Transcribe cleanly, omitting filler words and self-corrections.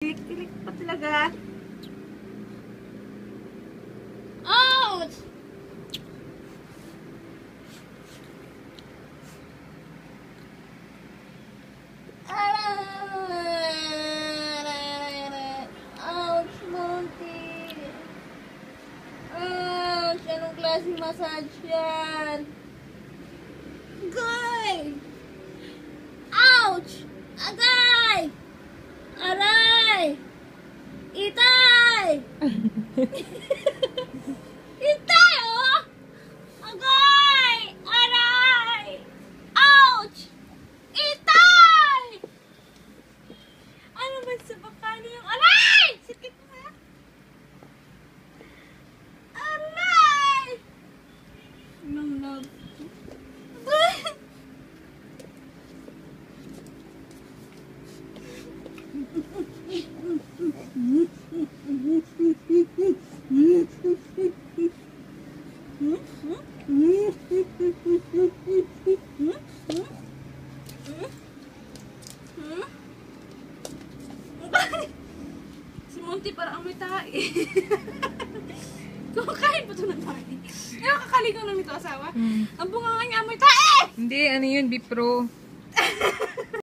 Kilik pa talaga. Ouch! Ouch, Monty! Ouch! Anong klaseng massage yan? Agay! Ouch! Agay! Aray! Itay! Itay, oh! Agay! Aray! Ouch! Itay! Ano ba sa bakano yung aray? Sakit na! Aray! Nung love. Si Monty parang amoy tae. Kumakain pa ito ng tae. Nakakaligaw na nito asawa. Ang bunga nga niya amoy tae! Hindi, ano yun, Bipro.